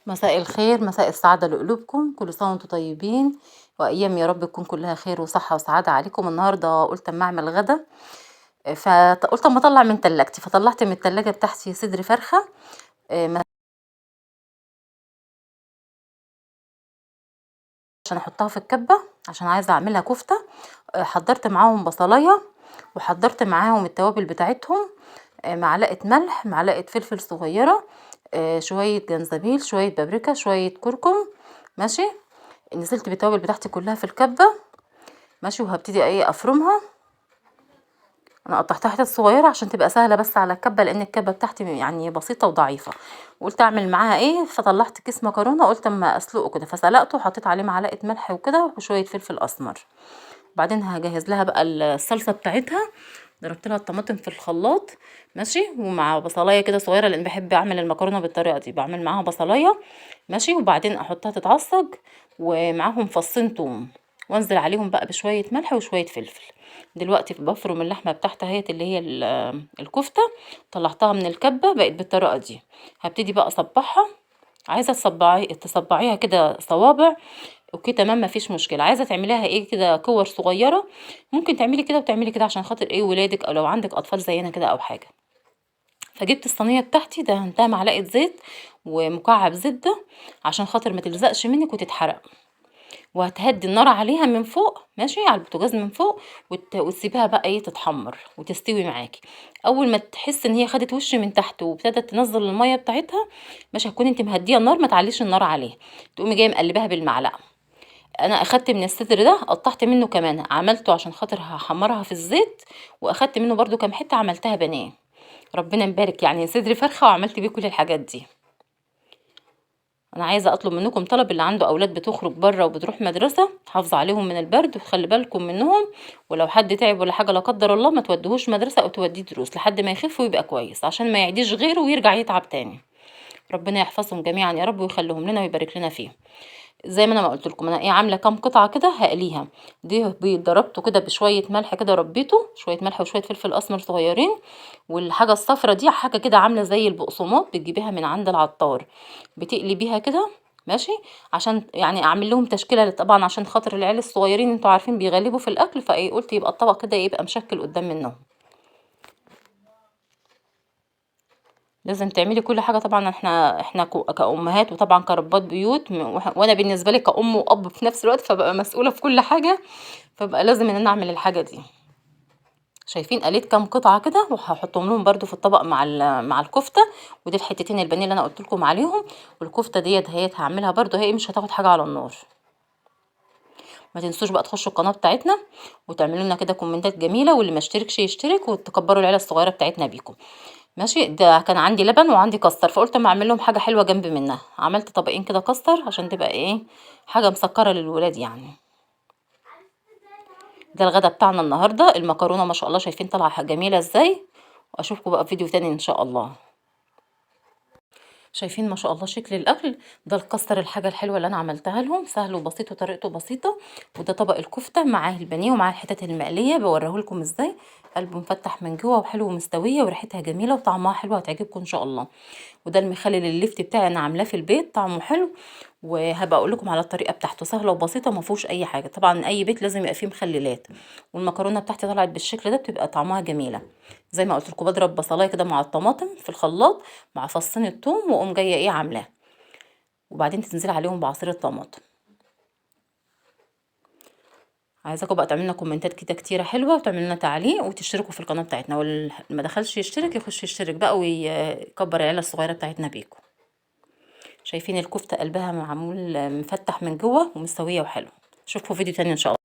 مساء الخير، مساء السعادة لقلوبكم، كل سنة وانتم طيبين، وأيام يا رب تكون كلها خير وصحة وسعادة عليكم. النهاردة قلت أما أعمل غدا، فقلت أما أطلع من تلاجتي، فطلعت من التلاجة بتاعتي صدر فرخة عشان أحطها في الكبة، عشان عايزة أعملها كفتة. حضرت معاهم بصلاية، وحضرت معاهم التوابل بتاعتهم، معلقة ملح، معلقة فلفل صغيرة، شوية جنزبيل، شوية بابريكا، شوية كركم. ماشي، نزلت بالتوابل بتاعتي كلها في الكبة. ماشي، وهبتدي افرمها. انا قطعتها حتت صغيره عشان تبقى سهله بس على الكبه، لان الكبه بتاعتي يعني بسيطه وضعيفه. قلت اعمل معاها ايه، فطلعت كيس مكرونه، قلت اما اسلقه كده، فسلقته وحطيت عليه معلقه ملح وكده وشويه فلفل اسمر. وبعدين هجهز لها بقى الصلصه بتاعتها. ضربت لها الطماطم في الخلاط، ماشي، ومع بصلايه كده صغيره، لان بحب اعمل المكرونه بالطريقه دي، بعمل معاها بصلايه. ماشي، وبعدين احطها تتعصج، ومعاهم فصين توم، وانزل عليهم بقى بشويه ملح وشويه فلفل. دلوقتي بفرم اللحمه بتاعتها اهيت، اللي هي الكفته. طلعتها من الكبه، بقت بالطريقه دي. هبتدي بقى اصبعها. عايزه تصبعيها كده صوابع. اوكي تمام، مفيش مشكله. عايزه تعمليها ايه كده كور صغيره، ممكن تعملي كده وتعملي كده، عشان خاطر ايه ولادك، او لو عندك اطفال زينا كده او حاجه. فجبت الصينيه بتاعتي، دهنتها معلقه زيت ومكعب زبده، عشان خاطر ما تلزقش منك وتتحرق. وهتهدي النار عليها من فوق، ماشي، على البوتاجاز من فوق، وتسيبيها بقى ايه تتحمر وتستوي معاكي. اول ما تحس ان هي خدت وش من تحت وابتدت تنزل الميه بتاعتها، ماشي، هتكوني انت مهديه النار، ما تعليش النار عليها. تقومي جايه مقلباها بالمعلقه. انا اخدت من الصدر ده، قطعت منه كمان، عملته عشان خاطر هحمرها في الزيت، واخدت منه برضو كام حته، عملتها بانيه. ربنا يبارك، يعني صدر فرخه وعملت بيه كل الحاجات دي. انا عايزه اطلب منكم طلب، اللي عنده اولاد بتخرج بره وبتروح مدرسه، حافظوا عليهم من البرد وخلي بالكم منهم. ولو حد تعب ولا حاجه لا قدر الله، ما توديهوش مدرسه او توديه دروس لحد ما يخف ويبقى كويس، عشان ما يعديش غيره ويرجع يتعب تاني. ربنا يحفظهم جميعا يا رب، ويخليهم لنا ويبارك لنا فيهم. زي ما انا ما قلت لكم، انا ايه عامله كام قطعه كده هقليها. دي ضربته كده بشويه ملح كده، ربيته شويه ملح وشويه فلفل اسمر صغيرين. والحاجه الصفرة دي حاجه كده عامله زي البقسماط، بتجيبيها من عند العطار، بتقلبيها كده. ماشي، عشان يعني اعمل لهم تشكيله، طبعا عشان خاطر العيال الصغيرين انتوا عارفين بيغلبوا في الاكل، فايه قلت يبقى الطبق كده يبقى مشكل قدام منهم. لازم تعملي كل حاجة طبعا. احنا كأمهات، وطبعا كربات بيوت، وانا بالنسبة لي كأم وأب في نفس الوقت، فبقى مسؤولة في كل حاجة. فبقى لازم ان انا اعمل الحاجة دي. شايفين قليت كام قطعة كده، وهحطهم لهم برضو في الطبق مع الكفتة. ودي الحتتين البانيه اللي انا قلت لكم عليهم. والكفتة ديت هعملها برضو، هي مش هتاخد حاجة على النار. ما تنسوش بقى تخشوا القناة بتاعتنا، وتعملوا لنا كده كومنتات جميلة، واللي ما اشتركش يشترك، وتكبروا العيلة الصغيرة بتاعتنا بيكم. ماشي، ده كان عندي لبن وعندي كاستر، فقلت اما اعمل لهم حاجه حلوه جنب منها. عملت طبقين كده كاستر عشان تبقى ايه، حاجه مسكره للولاد يعني. ده الغدا بتاعنا النهارده، المكرونه ما شاء الله، شايفين طالعه جميله ازاي. واشوفكم بقى في فيديو تاني ان شاء الله. شايفين ما شاء الله شكل الاكل. ده الكاستر، الحاجه الحلوه اللي انا عملتها لهم، سهل وبسيط وطريقته بسيطه. وده طبق الكفته معاه البانيه ومعاه الحتت المقليه، بوريه لكم ازاي. قلبه مفتح من جوه وحلو ومستويه وريحتها جميله وطعمها حلو، هتعجبكم ان شاء الله. وده المخلل الليفت بتاعي، انا عاملاه في البيت، طعمه حلو. وهبقى اقول لكم على الطريقه بتاعته، سهله وبسيطه، ما فيهوش اي حاجه. طبعا اي بيت لازم يبقى فيه مخللات. والمكرونه بتاعتي طلعت بالشكل ده، بتبقى طعمها جميله. زي ما قلت لكم، بضرب بصلايه كده مع الطماطم في الخلاط، مع فصين الثوم، واقوم جايه ايه عاملاه. وبعدين تنزلي عليهم بعصير الطماطم. عايزاكم بقى تعملوا لنا كومنتات كده كتيره حلوه، وتعملوا لنا تعليق، وتشتركوا في القناه بتاعتنا، واللي ما دخلش يشترك يخش يشترك بقى، ويكبر العيله الصغيره بتاعتنا بيكم. شايفين الكفته قلبها معمول مفتح من جوه ومستويه وحلو. اشوفكم فيديو تاني ان شاء الله.